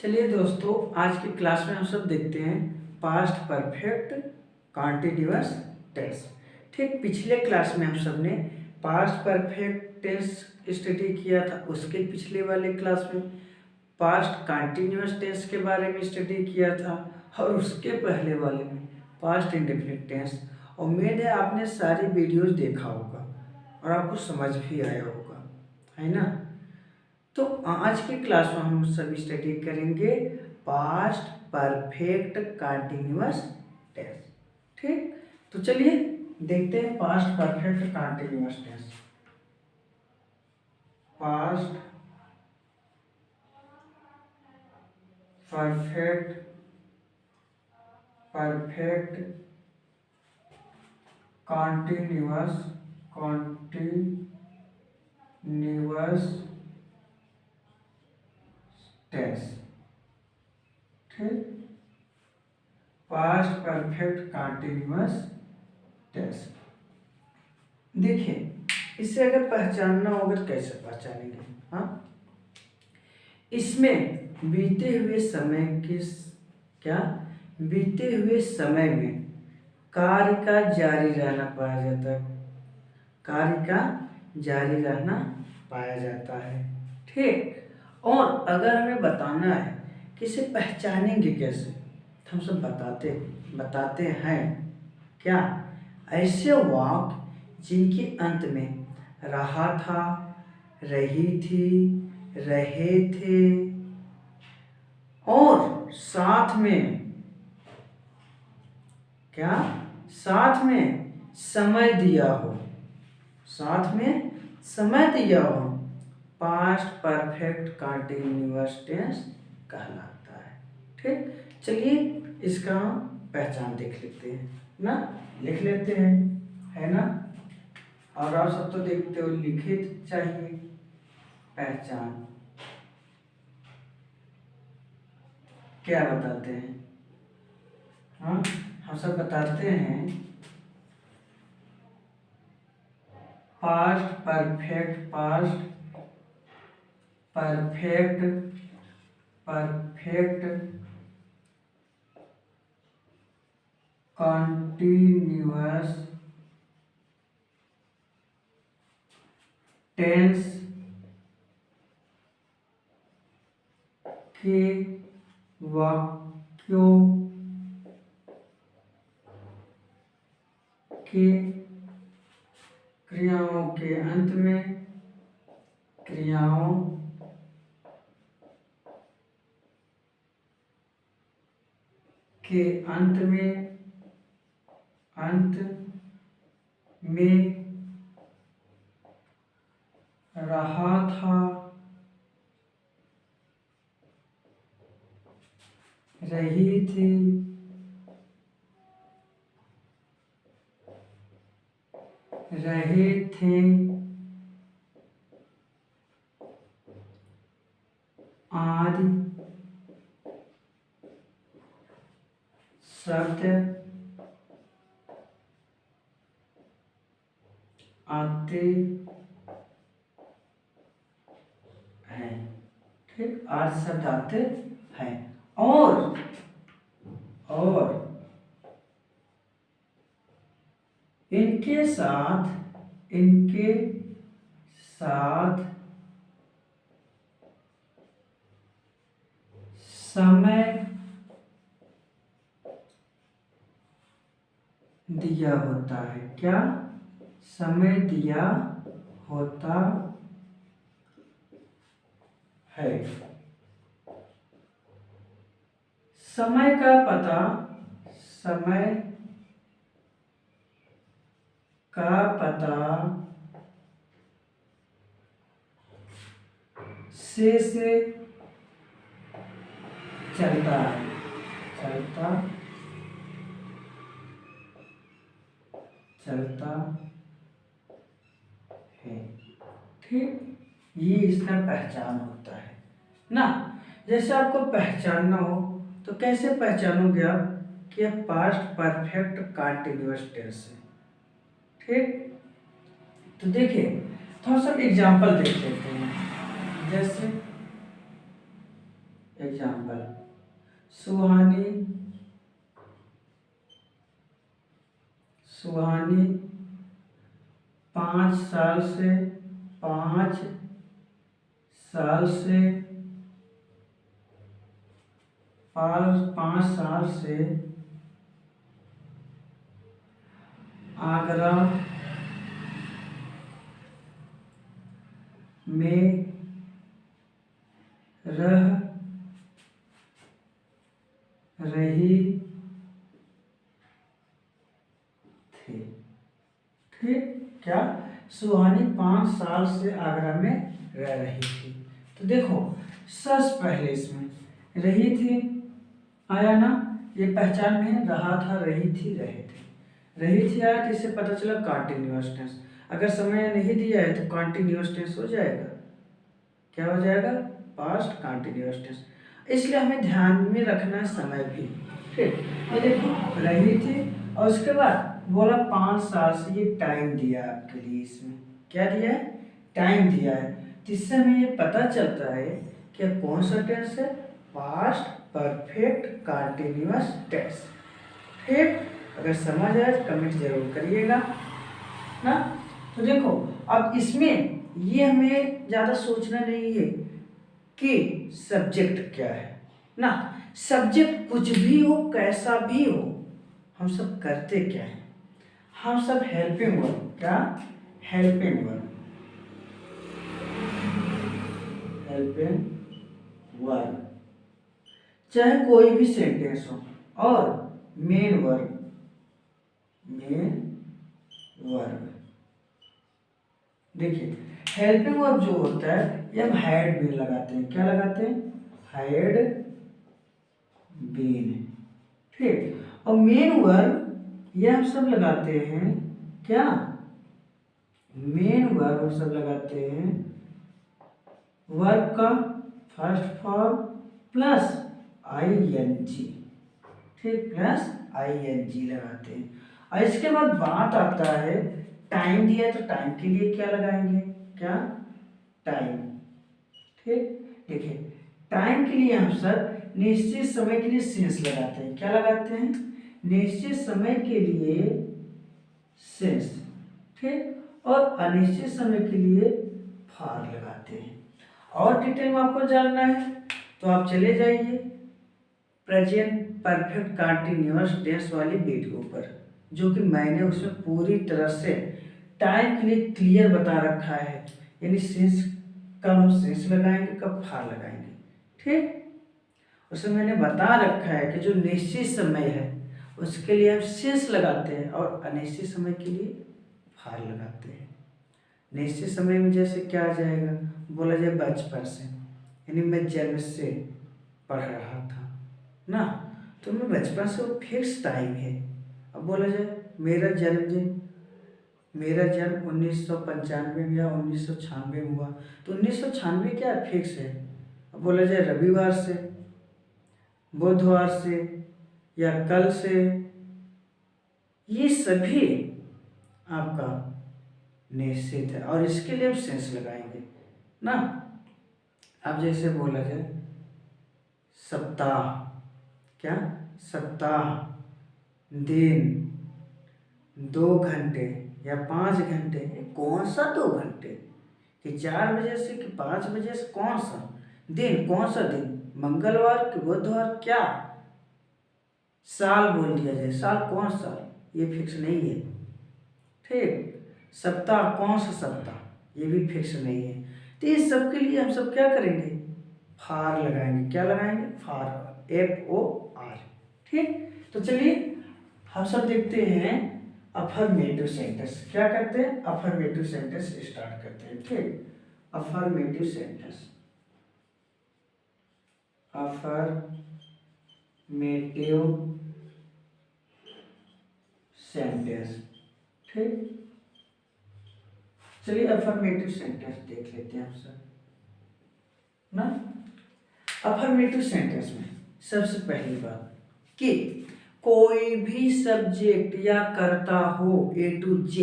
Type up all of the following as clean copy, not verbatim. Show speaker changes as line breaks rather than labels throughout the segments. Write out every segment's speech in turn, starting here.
चलिए दोस्तों, आज की क्लास में हम सब देखते हैं पास्ट परफेक्ट कॉन्टिन्यूअस टेंस। ठीक पिछले क्लास में हम सब ने पास्ट परफेक्ट टेंस स्टडी किया था। उसके पिछले वाले क्लास में पास्ट कॉन्टिन्यूअस टेंस के बारे में स्टडी किया था और उसके पहले वाले में पास्ट इंडेफिनिट टेंस। उम्मीद है आपने सारी वीडियोज देखा होगा और आपको समझ भी आया होगा, है ना। तो आज की क्लास में हम सभी स्टडी करेंगे पास्ट परफेक्ट कंटिन्यूअस टेंस। ठीक, तो चलिए देखते हैं past perfect continuous tense. Past perfect continuous tense. ठीक, पास्ट परफेक्ट कंटिन्यूअस टेंस। देखिए, इसे अगर पहचानना होगा तो कैसे पहचानेंगे। हाँ, इसमें बीते हुए समय में कार्य का जारी रहना पाया जाता है। कार्य का जारी रहना पाया जाता है। ठीक, और अगर हमें बताना है कि इसे पहचानेंगे कैसे, तो हम सब बताते हैं क्या, ऐसे वाक्य जिनके अंत में रहा था, रही थी, रहे थे और साथ में समय दिया हो, पास्ट परफेक्ट कंटिन्यूअस टेंस कहलाता है। ठीक, चलिए इसका पहचान देख लेते हैं ना, लिख लेते हैं, है ना। और आप सब तो देखते हो लिखित चाहिए। पहचान क्या बताते हैं? हाँ, हम सब बताते हैं पास्ट परफेक्ट कंटिन्यूअस टेंस के वाक्यों के क्रियाओं के अंत में रहा था, रही थी, रहे थे आदि शब्द आते हैं। ठीक, आदि शब्द आते हैं और इनके साथ समय दिया होता है। क्या समय दिया होता है? समय का पता से चलता है, चलता है। ठीक, ये इसका पहचान होता है ना। जैसे आपको पहचानना हो तो कैसे पहचानोगे आप कि यह पास्ट परफेक्ट कंटिन्यूअस टेंस है। ठीक, तो देखिए, तो हम सब एग्जाम्पल देख लेते हैं। जैसे एग्जाम्पल, सुहानी 5 साल से 5 साल से आगरा में रह रही थी। ठीक, क्या सुहानी 5 साल से आगरा में रह रही थी। तो देखो सस पहले इसमें रही थी आया ना, ये पहचान में रहा था, रही थी, रहे थे, रही थी आया तो इससे पता चला कंटिन्यूअस टेंस। अगर समय नहीं दिया है तो कंटिन्यूअस टेंस हो जाएगा, क्या हो जाएगा, पास्ट कंटिन्यूअस टेंस। इसलिए हमें ध्यान में रखना है समय भी। ठीक, ये देखो रही थी और उसके बाद बोला 5 साल से, ये टाइम दिया आपके लिए, इसमें क्या दिया है, टाइम दिया है। तो इससे हमें ये पता चलता है कि कौन सा टेंस है, पास्ट परफेक्ट कंटिन्यूअस टेंस। ठीक, अगर समझ आए तो कमेंट जरूर करिएगा ना। तो देखो अब इसमें ये हमें ज़्यादा सोचना नहीं है कि सब्जेक्ट क्या है ना, सब्जेक्ट कुछ भी हो, कैसा भी हो, हम सब करते क्या है, हम सब हेल्पिंग वर्ब, क्या हेल्पिंग वर्ब, हेल्पिंग वर्ब, चाहे कोई भी सेंटेंस हो, और मेन वर्ब, मेन वर्ब। देखिए हेल्पिंग वर्ब जो होता है ये हम हैड बीन लगाते हैं, क्या लगाते हैं, हैड बीन। ठीक, और मेन वर्ब ये हम सब लगाते हैं, क्या मेन वर्ब हम सब लगाते हैं वर्ब का फर्स्ट फॉर्म प्लस ING। ठीक, प्लस ING लगाते हैं। और इसके बाद बात आता है टाइम दिया है तो टाइम के लिए क्या लगाएंगे, क्या टाइम। ठीक, देखिए टाइम के लिए हम सब निश्चित समय के लिए सेंस लगाते हैं, क्या लगाते हैं, निश्चित समय के लिए सेंस। ठीक, और अनिश्चित समय के लिए फॉर लगाते हैं। और डिटेल में आपको जानना है तो आप चले जाइए प्रेजेंट परफेक्ट कंटिन्यूअस टेंस वाली वीडियो पर, जो कि मैंने उसमें पूरी तरह से टाइम के लिए क्लियर बता रखा है, यानी सेंस कब हम सेंस लगाएंगे, कब फार लगाएंगे। ठीक, उसमें मैंने बता रखा है कि जो निश्चित समय है उसके लिए हम सेंस लगाते हैं और अनिश्चित समय के लिए फार लगाते हैं। निश्चित समय में जैसे क्या आ जाएगा, बोला जाए बचपन से, यानी मैं जन्म से पढ़ रहा था ना, तो मैं बचपन से, वो फिक्स टाइम है। अब बोला जाए मेरा जन्म 1995 में या 1996 में हुआ, तो 1996 क्या फिक्स है। अब बोला जाए रविवार से, बुधवार से, या कल से, ये सभी आपका निश्चित है और इसके लिए हम सेंस लगाएंगे ना। अब जैसे बोला जाए सप्ताह, क्या सप्ताह, दिन, 2 घंटे या 5 घंटे, कौन सा 2 घंटे, कि 4 बजे से कि 5 बजे से, कौन सा दिन, कौन सा दिन, मंगलवार कि बुधवार, क्या साल बोल दिया जाए, साल कौन सा, ये फिक्स नहीं है। ठीक, सप्ताह कौन सा सप्ताह, ये भी फिक्स नहीं है। तो इस सब के लिए हम सब क्या करेंगे, फार लगाएंगे, क्या लगाएंगे, फार, FOR। ठीक, तो चलिए हम सब देखते हैं अफर्मेटिव सेंटेंस, क्या करते हैं, अफर्मेटिव सेंटेंस स्टार्ट करते हैं। ठीक, अफर्मेटिव सेंटेंस, अफर्मेटिव सेंटेंस। ठीक, चलिए अफर्मेटिव सेंटेंस देख लेते हैं हम सब ना। अफर्मेटिव सेंटेंस में सबसे पहली बात कि कोई भी सब्जेक्ट या कर्ता हो A to Z,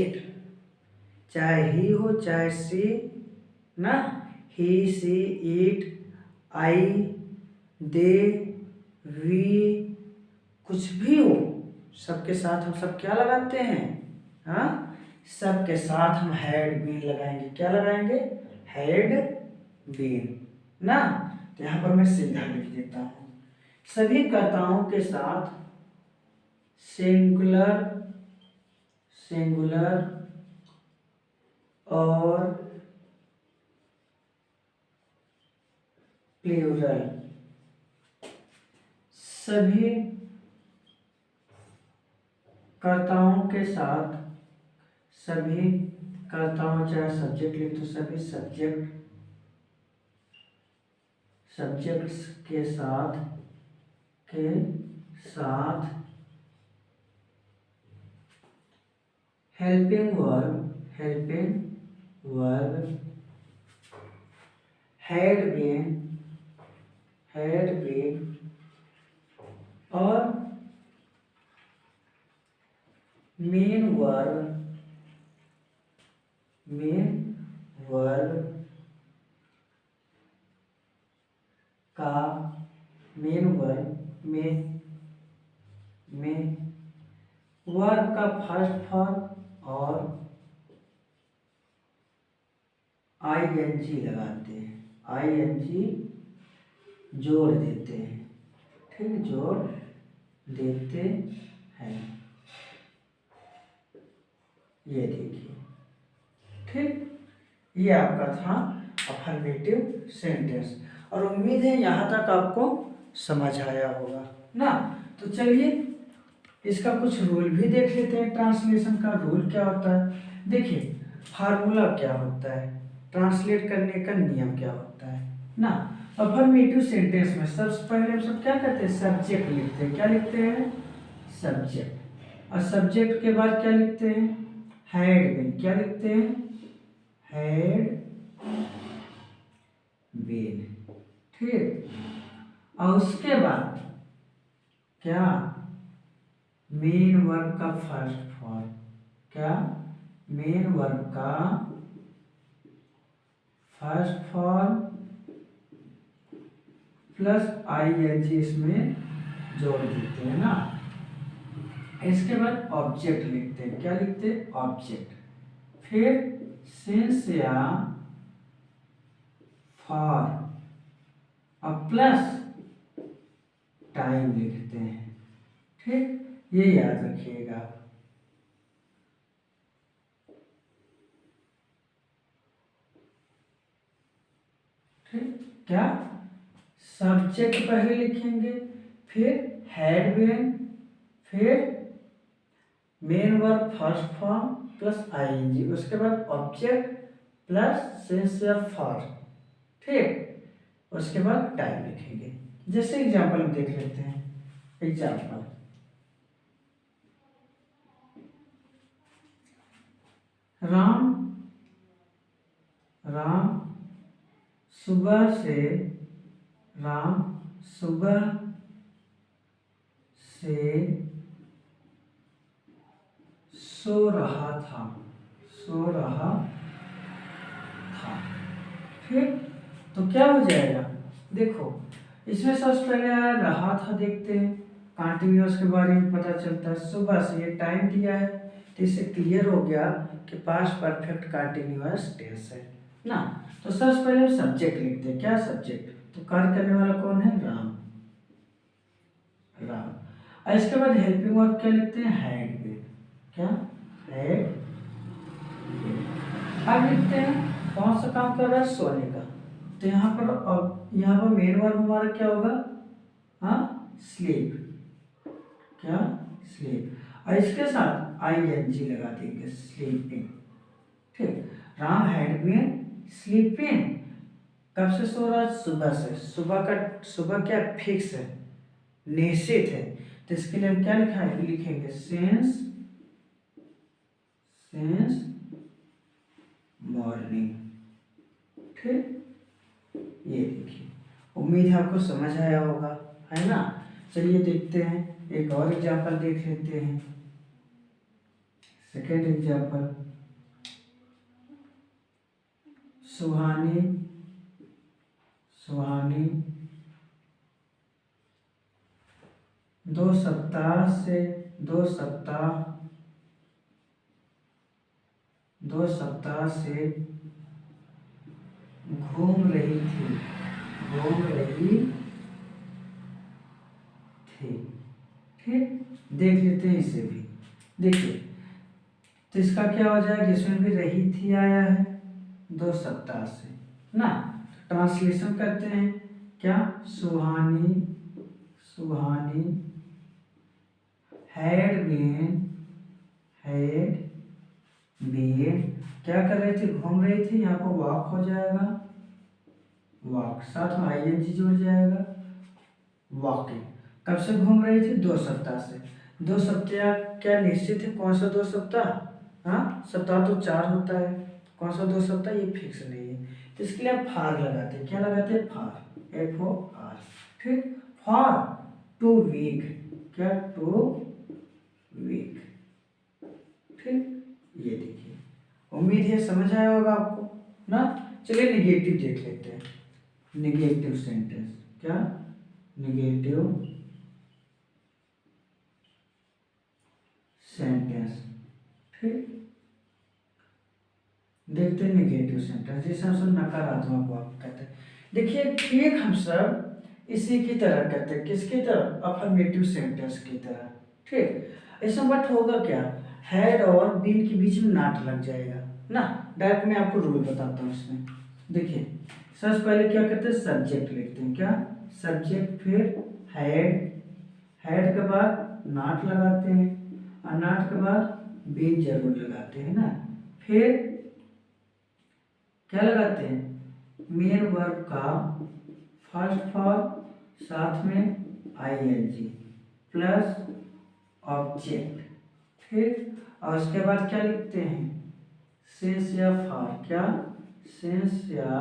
चाहे ही हो चाहे सी ना, ही see it I they, we, कुछ भी हो, सबके साथ हम सब क्या लगाते हैं? हाँ, सबके साथ हम हैड बीन लगाएंगे। क्या लगाएंगे? हैड बीन ना। तो यहाँ पर मैं सीधा लिख देता हूँ, सभी कर्ताओं के साथ सिंगुलर सिंगुलर और प्लूरल, सभी कर्ताओं के साथ, सभी कर्ताओं, चाहे सब्जेक्ट लिख तो सभी सब्जेक्ट्स के साथ हेल्पिंग वर्ब हैड बीन और मेन वर्ब का वर्ब का फर्स्ट फॉर्म और आईएनजी लगाते हैं, आईएनजी जोड़ देते हैं। ठीक, जोड़ देते हैं, ये देखिए। ठीक, ये आपका था अफर्मेटिव सेंटेंस और उम्मीद है यहाँ तक आपको समझ आया होगा ना। तो चलिए इसका कुछ रूल भी देख लेते हैं। ट्रांसलेशन का रूल क्या होता है? देखिए, फार्मूला क्या होता है, ट्रांसलेट करने का नियम क्या होता है ना। अफर्मेटिव सेंटेंस में सबसे पहले हम सब क्या करते हैं? सब्जेक्ट लिखते हैं। क्या लिखते हैं? सब्जेक्ट। और सब्जेक्ट के बाद क्या लिखते हैं? Had been. क्या लिखते हैं? Had been. ठीक, और उसके बाद क्या? मेन वर्ब का फर्स्ट फॉर्म। क्या? मेन वर्ब का फर्स्ट फॉर्म प्लस आईएनजी इसमें जोड़ देते हैं ना। इसके बाद ऑब्जेक्ट लिखते हैं। क्या लिखते हैं? ऑब्जेक्ट। फिर सिंस या फॉर और प्लस टाइम लिखते हैं। ठीक, ये याद रखिएगा। ठीक, क्या? सब्जेक्ट पहले लिखेंगे, फिर हैड बीन, फिर main verb first form plus ING, उसके बाद ऑब्जेक्ट प्लस सिंस या फॉर। ठीक, उसके बाद टाइम लिखेंगे। जैसे एग्जाम्पल हम देख लेते हैं। एग्जाम्पल, राम सुबह से सो रहा था। ठीक, तो क्या हो जाएगा? देखो, इसमें सबसे पहले आया रहा था, देखते हैं कॉन्टिन्यूअस के बारे में पता चलता है। सुबह से ये टाइम दिया है, तो इससे क्लियर हो गया कि पास्ट परफेक्ट कॉन्टिन्यूअस टेंस है ना। तो सबसे पहले हम सब्जेक्ट लिखते हैं। क्या सब्जेक्ट? तो कार्य करने वाला कौन है? राम। और इसके बाद हेल्पिंग वर्ब क्या लिखते हैं? Had been. क्या? Had been. अब लिखते हैं कौन सा काम कर रहा है? सोने का। तो यहाँ पर मेन वर्ब हमारा क्या होगा? हाँ, स्लीप। क्या? स्लीप। और इसके साथ आईएनजी लगा देंगे, स्लीपिंग। ठीक, राम हैड बीन स्लीपिंग। कब से सो रहा? सुबह से। सुबह क्या फिक्स है, निश्चित है। तो इसके लिए हम क्या लिखेंगे? Since morning. ठीक, ये देखिए, उम्मीद है आपको समझ आया होगा, है ना। चलिए देखते हैं, एक और एग्जाम्पल देख लेते हैं। सेकेंड एग्जाम्पल, सुहानी 2 सप्ताह से 2 सप्ताह 2 सप्ताह से घूम रही थी ठीक, देख लेते हैं इसे भी। देखिए तो इसका क्या हो जाएगा, इसमें भी रही थी आया है 2 सप्ताह से ना। ट्रांसलेशन करते हैं क्या, सुहानी हैड बीन क्या कर रही थी, घूम रही थी। यहाँ पर वॉक हो जाएगा, वॉक साथ में आईएनजी जुड़ जाएगा, वॉकिंग। कब से घूम रही थी, 2 सप्ताह से। 2 सप्ताह क्या निश्चित है, कौन सा 2 सप्ताह, हाँ सप्ताह तो 4 होता है, कौन सा 2 सप्ताह ये फिक्स नहीं है। तो इसके लिए आप फार लगाते हैं, क्या लगाते हैं, फार, FOR, ठीक। फॉर 2 वीक, क्या 2 वीक, ठीक। ये देखिए, उम्मीद है समझ आया होगा आपको ना। चलिए निगेटिव देख लेते हैं, निगेटिव सेंटेंस, क्या निगेटिव सेंटेंस, ठीक। देखते हैं निगेटिव सेंटेंस, जिसे हम सब नकारात्मक वाक्य कहते हैं। देखिए ठीक, हम सब इसी की तरह करते हैं, किसकी तरह, अफर्मेटिव सेंटेंस की तरह, ठीक। इसमें बट होगा क्या, हैड और बीन के बीच में नॉट लग जाएगा ना। डायरेक्ट मैं आपको रूल बताता हूँ इसमें। देखिए सबसे पहले क्या करते हैं, सब्जेक्ट लिखते हैं, क्या सब्जेक्ट, फिर हैड के बाद नॉट लगाते हैं, और नॉट के बाद बीन जरूर लगाते हैं ना। फिर क्या लगाते हैं, मेन वर्ब का फर्स्ट फॉर्म साथ में ING प्लस ऑब्जेक्ट, ठीक। और उसके बाद क्या लिखते हैं, सेंस या फॉर, क्या सेंस या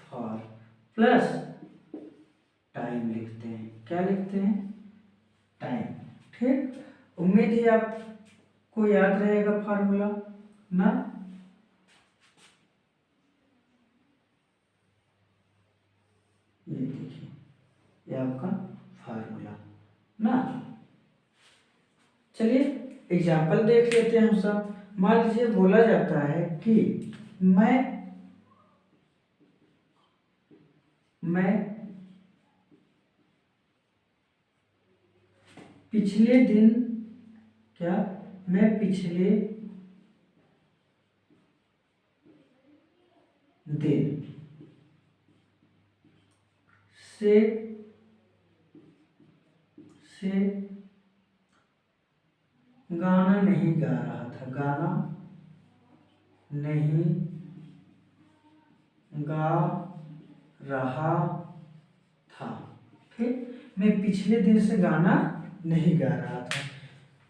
फॉर प्लस टाइम लिखते हैं, क्या लिखते हैं, टाइम, ठीक। उम्मीद है आपको याद रहेगा फार्मूला ना। ये देखिए, ये आपका फार्मूला ना। चलिए एग्जाम्पल देख लेते हैं हम सब। मान लीजिए बोला जाता है कि मैं पिछले दिन, क्या मैं पिछले दिन से गाना नहीं गा रहा था, गाना नहीं गा रहा था, ठीक। मैं पिछले दिन से गाना नहीं गा रहा था।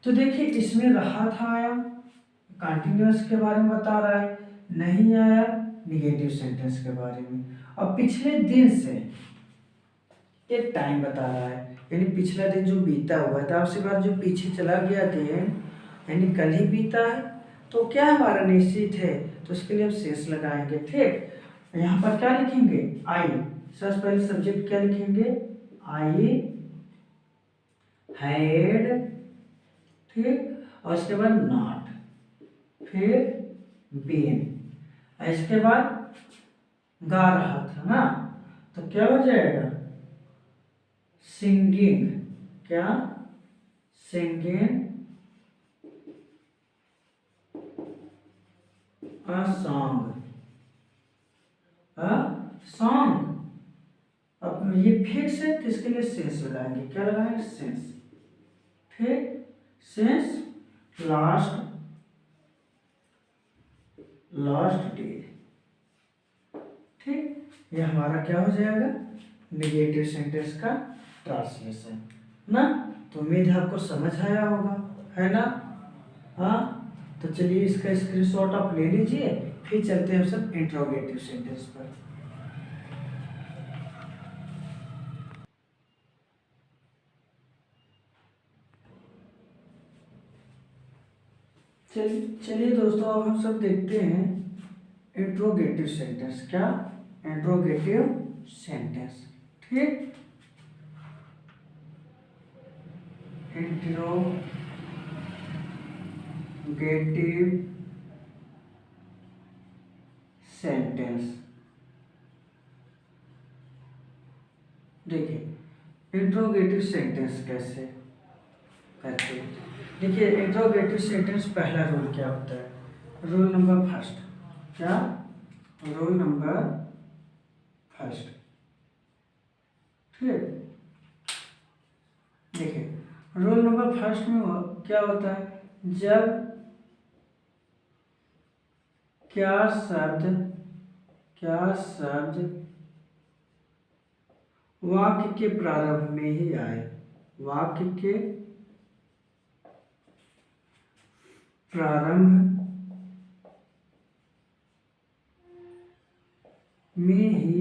तो देखिए इसमें रहा था आया, कंटिन्यूअस के बारे में बता रहा है, नहीं आया निगेटिव सेंटेंस के बारे में, और पिछले दिन से एक टाइम बता रहा है, यानी पिछला दिन जो बीता हुआ था, उसके बाद जो पीछे चला गया दिन, यानी कल ही बीता है, तो क्या हमारा निश्चित है, तो उसके लिए हम शेष लगाएंगे, ठीक। यहाँ पर क्या लिखेंगे, आई, सबसे पहले सब्जेक्ट क्या लिखेंगे, आई हैड, ठीक। और इसके बाद नॉट, फिर बीन, इसके बाद गा रहा था ना, तो क्या हो जाएगा, सिंगिंग, क्या सिंगिंग अ सॉन्ग। अब ये फिक्स है तो इसके लिए सेंस लगाएंगे, क्या लगाएंगे, सेंस, ठीक। सेंस लास्ट डे, ठीक। ये हमारा क्या हो जाएगा, नेगेटिव सेंटेंस का ट्रांसलेशन ना। तो उम्मीद है आपको समझ आया होगा, है ना। हाँ तो चलिए इसका स्क्रीनशॉट आप ले लीजिए, फिर चलते हैं हम सब इंट्रोगेटिव सेंटेंस पर। चलिए दोस्तों, अब हम सब देखते हैं इंट्रोगेटिव सेंटेंस, क्या इंट्रोगेटिव सेंटेंस, ठीक, इंट्रोगेटिव सेंटेंस। देखिए इंट्रोगेटिव सेंटेंस कैसे करते हैं। देखिए इंट्रोगेटिव सेंटेंस पहला रूल क्या होता है, रूल नंबर फर्स्ट, क्या रूल नंबर फर्स्ट, ठीक। देखिए रूल नंबर फर्स्ट में क्या होता है, जब क्या शब्द वाक्य के प्रारंभ में ही आए, वाक्य के प्रारंभ में ही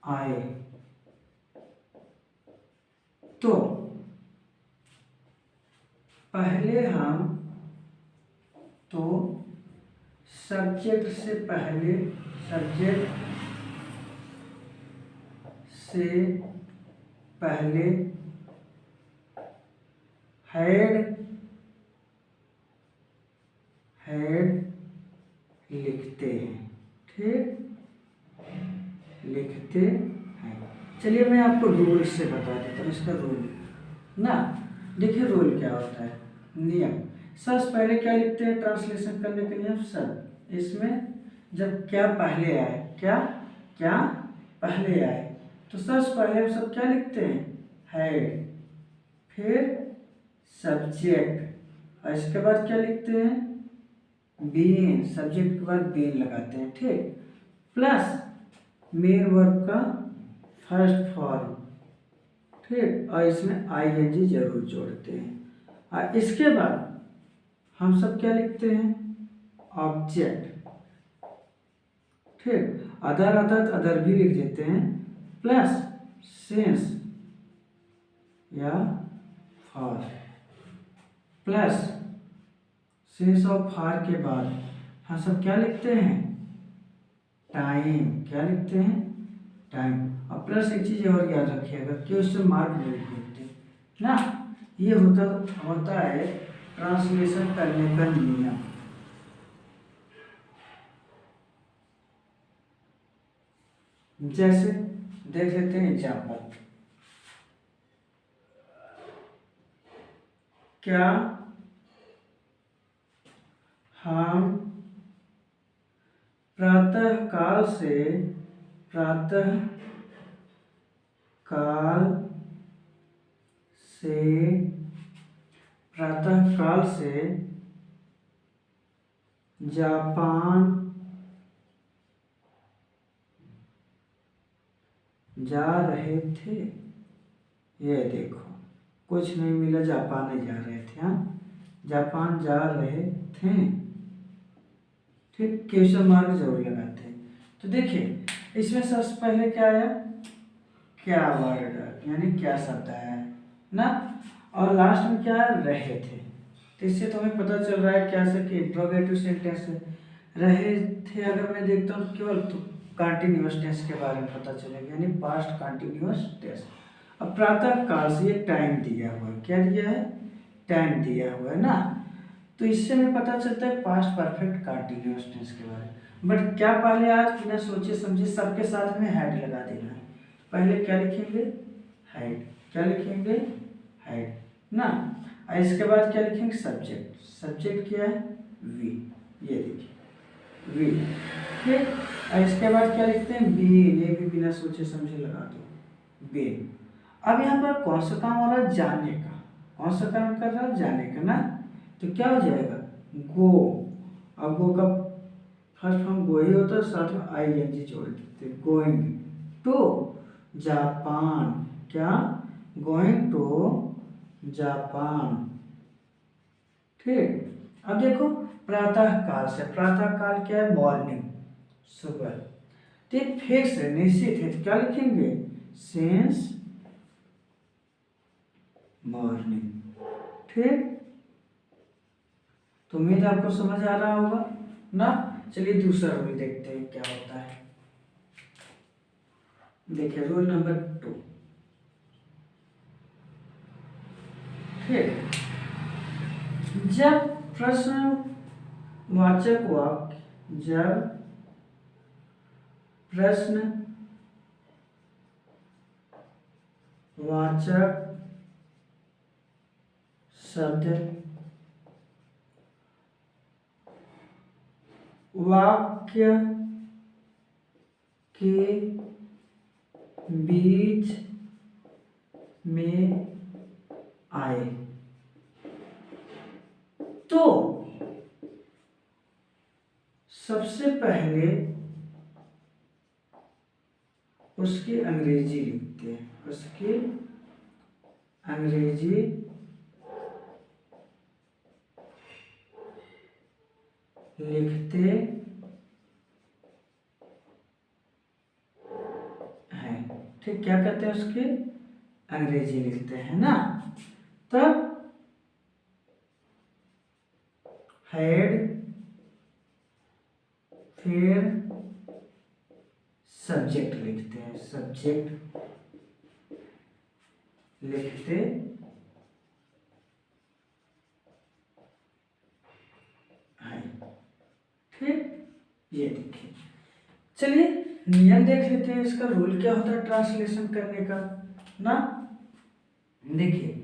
आए तो पहले हम तो सब्जेक्ट से पहले हैड लिखते हैं, ठीक, लिखते हैं। चलिए मैं आपको रूल इससे बता देता हूँ, इसका रूल ना। देखिए रूल क्या होता है, नियम। सबसे पहले क्या लिखते हैं ट्रांसलेशन करने के नियम, सब। इसमें जब क्या पहले आए, क्या पहले आए तो सबसे पहले हम सब क्या लिखते हैं, हैड, फिर सब्जेक्ट, और इसके बाद क्या लिखते हैं, बीन, सब्जेक्ट के बाद बीन लगाते हैं, ठीक, प्लस मेन वर्ब का फर्स्ट फॉर्म, ठीक, और इसमें आईएनजी जरूर जोड़ते हैं। और इसके बाद हम सब क्या लिखते हैं, ऑब्जेक्ट, ठीक, अदर भी लिख देते हैं, प्लस सेंस या फॉर, प्लस सेंस और फॉर के बाद हम सब क्या लिखते हैं, टाइम, क्या लिखते हैं, टाइम। और प्लस एक चीज़ और याद रखिएगा, क्वेश्चन मार्क नहीं लिखते ना, ये होता है ट्रांसलेशन करने का नियम। जैसे देख लेते हैं एग्जाम्पल, क्या हम प्रातः काल से जापान जा रहे थे। ये देखो कुछ नहीं मिला, जापान नहीं जा रहे थे, हाँ, जापान जा रहे थे, ठीक, क्वेश्चन मार्क जरूर लगाते हैं। तो देखिए इसमें सबसे पहले क्या आया, क्या वर्ड, यानी क्या शब्द आया ना, और लास्ट में क्या है, रहे थे। तो इससे तो हमें पता चल रहा है क्या से कि इंट्रोगेटिव सेंटेंस है। रहे थे अगर मैं देखता हूँ केवल, तो कंटिन्यूअस टेंस के बारे में पता चलेगा, यानी पास्ट कंटिन्यूअस टेंस। अब प्रातः काल से ये टाइम दिया हुआ है, क्या दिया है, टाइम दिया हुआ है ना, तो इससे हमें पता चलता है पास्ट परफेक्ट कंटिन्यूअस टेंस के बारे में। बट क्या पहले आज बिना सोचे समझे सबके साथ में हैड लगा देना है। पहले क्या लिखेंगे, हैड, क्या लिखेंगे, हैड ना, और इसके बाद क्या लिखेंगे, सब्जेक्ट, सब्जेक्ट क्या है, वी, ये देखिए वी, ठीक, और इसके बाद क्या लिखते हैं, बीन, ये भी बिना सोचे समझे लगा दो, बीन। अब यहाँ पर कौन सा काम हो रहा है, जाने का, कौन सा काम कर रहा है, जाने का ना, तो क्या हो जाएगा, गो। अब गो का फर्स्ट फॉर्म गो ही होता है, साथ में आईएनजी जोड़ देते हैं, गोइंग टू जापान, क्या, गोइंग टू जापान, ठीक। अब देखो प्रातः काल से, प्रातः काल क्या है, मॉर्निंग, सुबह, ठीक, फिक्स है, निश्चित है, क्या लिखेंगे, सेंस मॉर्निंग, ठीक। तो उम्मीद आपको समझ आ रहा होगा ना। चलिए दूसरा रूल देखते हैं क्या होता है। देखिए रूल नंबर 2, ठीक। जब प्रश्नवाचक वाक्य, जब प्रश्नवाचक शब्द वाक्य के बीच में आए तो सबसे पहले उसकी अंग्रेजी लिखते हैं, उसकी अंग्रेजी लिखते हैं, ठीक। क्या कहते हैं, उसकी अंग्रेजी लिखते हैं ना। तब हेड, फिर सब्जेक्ट लिखते हैं, सब्जेक्ट लिखते हैं, ठीक। ये देखिए, चलिए नियम देख लेते हैं, इसका रूल क्या होता है ट्रांसलेशन करने का ना। देखिए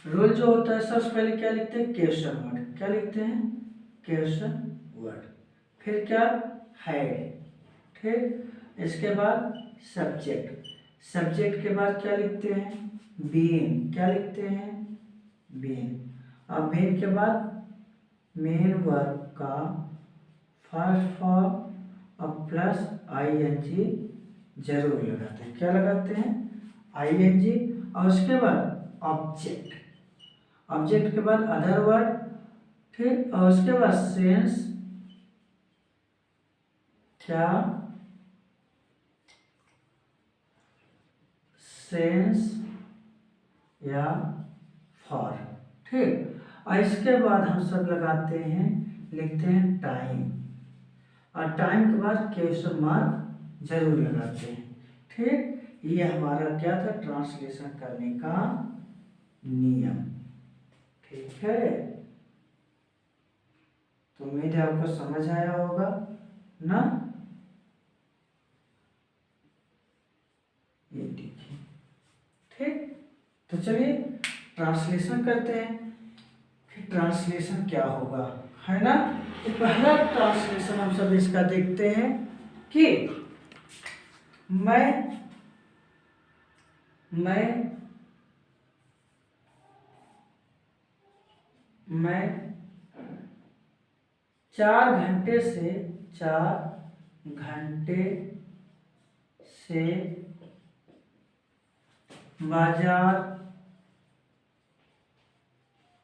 रूल जो होता है, सबसे पहले क्या लिखते हैं, क्वेश्चन वर्ड। क्या लिखते हैं, क्वेश्चन वर्ड। फिर क्या, हेड, ठीक। इसके बाद सब्जेक्ट, सब्जेक्ट के बाद क्या लिखते हैं, बीन। क्या लिखते हैं, बीन। अब बीन के बाद मेन वर्ब का फर्स्ट फॉर्म और प्लस आईएनजी जरूर लगाते हैं। क्या लगाते हैं, आईएनजी। और उसके बाद ऑब्जेक्ट, ऑब्जेक्ट के बाद अदर वर्ड, ठीक। और उसके बाद सेंस, क्या, सेंस या फॉर, ठीक। और इसके बाद हम सब लगाते हैं, लिखते हैं टाइम, और टाइम के बाद क्वेश्चन मार्क जरूर लगाते हैं, ठीक। ये हमारा क्या था, ट्रांसलेशन करने का नियम, ठीक है। तो उम्मीद है आपको समझ आया होगा ना। ये देखिए, ठीक। तो चलिए ट्रांसलेशन करते हैं, फिर ट्रांसलेशन क्या होगा, है ना। तो पहला ट्रांसलेशन हम सब इसका देखते हैं कि मैं 4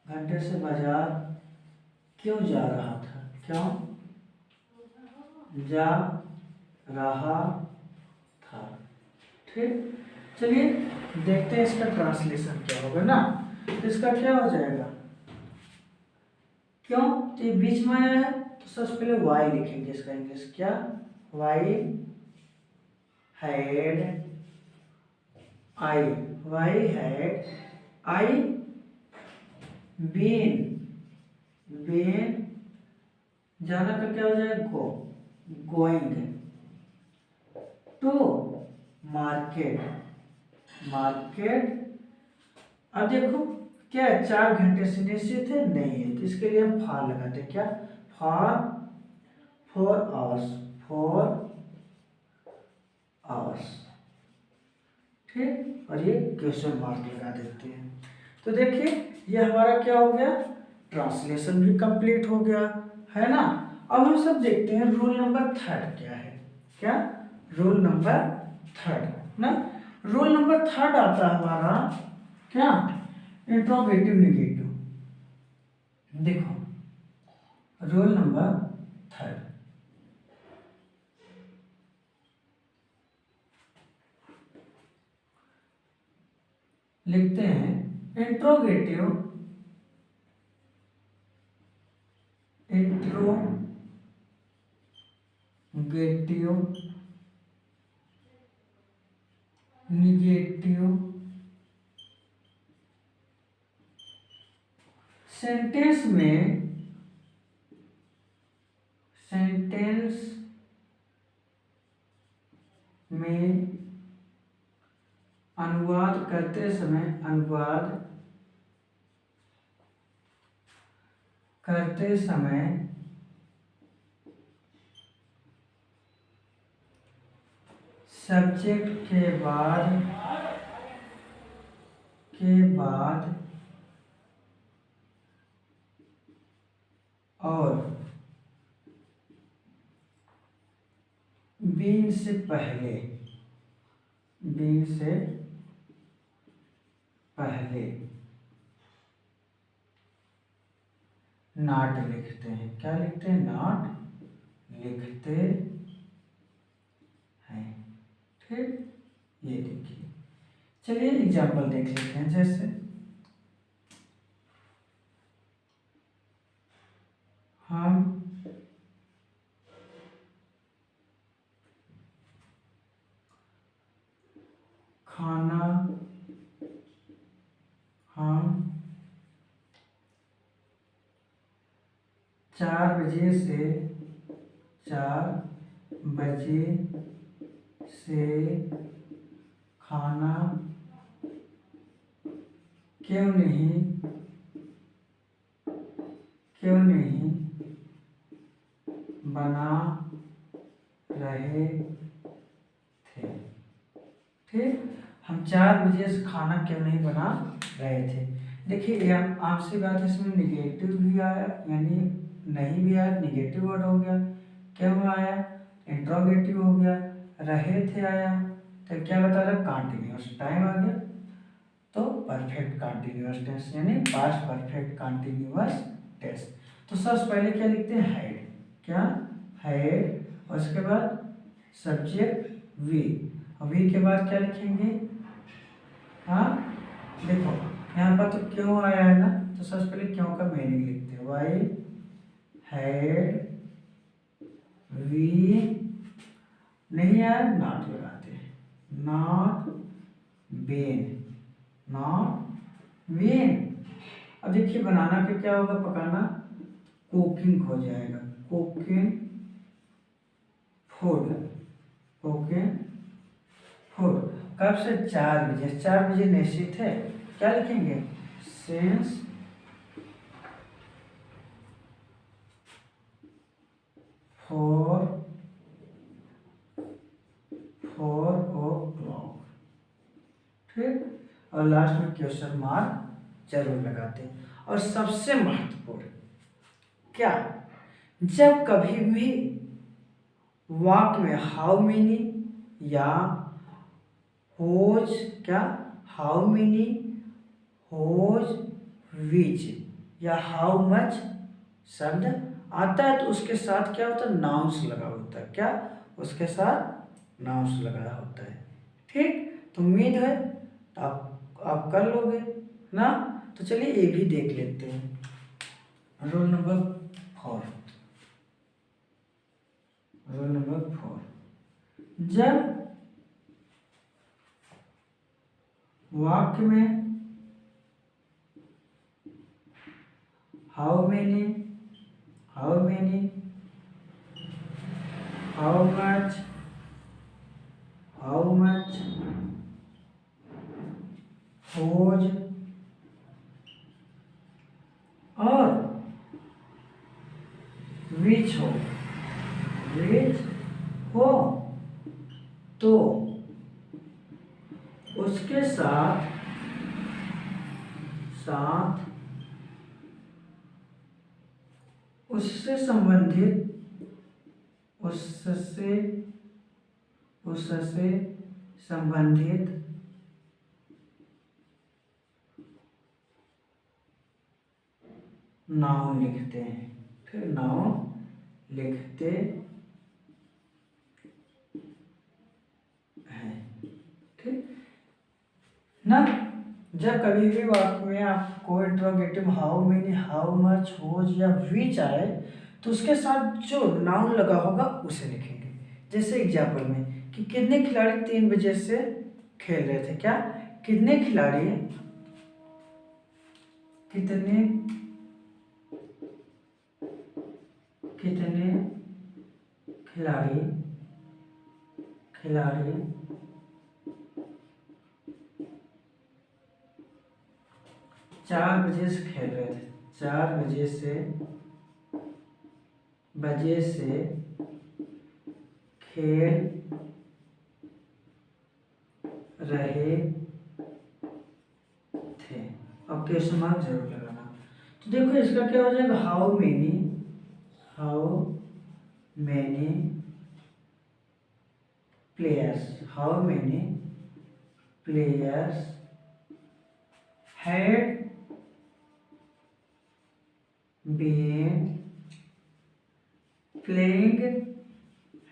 घंटे से बाजार क्यों जा रहा था, क्यों जा रहा था, ठीक। चलिए देखते हैं इसका ट्रांसलेशन क्या होगा ना। इसका क्या हो जाएगा, क्यों, तो ये बीच में आया है तो सबसे पहले वाई लिखेंगे। इसका इंग्लिश क्या, why had I, why had I been, been जाना का क्या हो जाएगा, go, going to market, market. अब देखो क्या है, 4 घंटे से निश्चित है, नहीं है, तो इसके लिए हम फॉर लगाते हैं। क्या, फॉर 4 आवर्स, 4 आवर्स, ठीक। और ये क्वेश्चन मार्क लगा देते हैं। तो देखिए ये हमारा क्या हो गया, ट्रांसलेशन भी कंप्लीट हो गया, है ना। अब हम सब देखते हैं रूल नंबर 3 क्या है। क्या, रूल नंबर 3 ना। रूल नंबर 3 आता है हमारा क्या, इंट्रोगेटिव नेगेटिव। देखो रूल नंबर 3 लिखते हैं, इंट्रोगेटिव, इंट्रोगेटिव निगेटिव सेंटेंस में अनुवाद करते समय सब्जेक्ट के बाद और बीन से पहले नॉट लिखते हैं। क्या लिखते हैं? नॉट लिखते हैं। ठीक, ये देखिए। चलिए एग्जाम्पल देख लेते हैं। जैसे हम खाना 4 बजे से खाना क्यों नहीं बना रहे थे। ठीक, हम 4 बजे से खाना क्यों नहीं बना रहे थे। देखिए ये आपसे बात है, इसमें निगेटिव भी आया, यानी नहीं भी आया, निगेटिव वर्ड हो गया। क्यों आया? इंट्रोगेटिव हो गया। रहे थे आया, तो क्या बता रहा? कंटिन्यूअस टाइम आ गया, तो परफेक्ट कंटिन्यूअस टेंस यानी पास्ट परफेक्ट कंटिन्यूअस टेंस। तो सबसे पहले क्या लिखते हैं? हैड। क्या? हैड। और उसके बाद सब्जेक्ट वी, और वी के बाद क्या लिखेंगे? हाँ देखो यहाँ पर तो क्यों आया है ना, तो सबसे पहले क्यों का मीनिंग लिखते हैं। वाई हैड वी नहीं आया, नॉट लगाते हैं। Not been. अब देखिए बनाना के क्या होगा? पकाना, कुकिंग हो जाएगा। Cooking food. कब से? 4 बजे। 4 बजे निश्चित है। क्या लिखेंगे? Since 4 o'clock। ठीक, और लास्ट में क्वेश्चन मार्क जरूर लगाते हैं। और सबसे महत्वपूर्ण क्या, जब कभी भी वाक्य में हाउ मेनी या होज, क्या हाउ मेनी, होज, विच या हाउ मच शब्द आता है, तो उसके साथ क्या होता है? नाउंस लगा होता है। क्या? उसके साथ नाउंस लगा होता है। ठीक, तो उम्मीद है तो आप कर लोगे ना। तो चलिए ये भी देख लेते हैं। Roll number 4। जब वाक्य में हाउ मेनी, हाउ मच, होज और विच हो, तो उसके साथ उससे संबंधित नाउन लिखते हैं। फिर नाउन लिखते हैं। ठीक ना। जब कभी भी वाक्य में आपको interrogative how many, how much, whose या विच आए, तो उसके साथ जो नाउन लगा होगा उसे लिखेंगे। जैसे एग्जाम्पल में कि कितने खिलाड़ी 3 बजे से खेल रहे थे। क्या? कितने खिलाड़ी कितने कितने खिलाड़ी खिलाड़ी 4 बजे से खेल रहे थे। 4 बजे से खेल रहे थे। अब क्वेश्चन मार्क जरूर लगाना। तो देखो इसका क्या हो जाएगा, how many players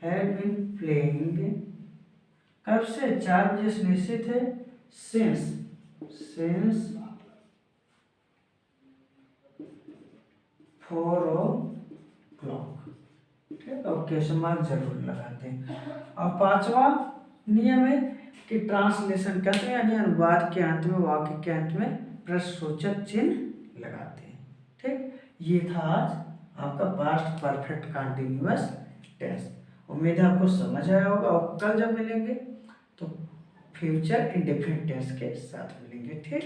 had been playing कब से? 4 बजे से निश्चित है, since 4 o'clock। ठीक, और क्वेश्चन मार्क जरूर लगाते हैं। और 5वां नियम है कि ट्रांसलेशन करते हैं, यानी अनुवाद के अंत में, वाक्य के अंत में प्रश्नसूचक चिन्ह लगाते हैं। ठीक, ये था आज आपका पास्ट परफेक्ट कंटिन्यूअस टेंस। उम्मीद है आपको समझ आया होगा, और कल जब मिलेंगे तो फ्यूचर इंडेफिनिट टेंस के साथ मिलेंगे। ठीक।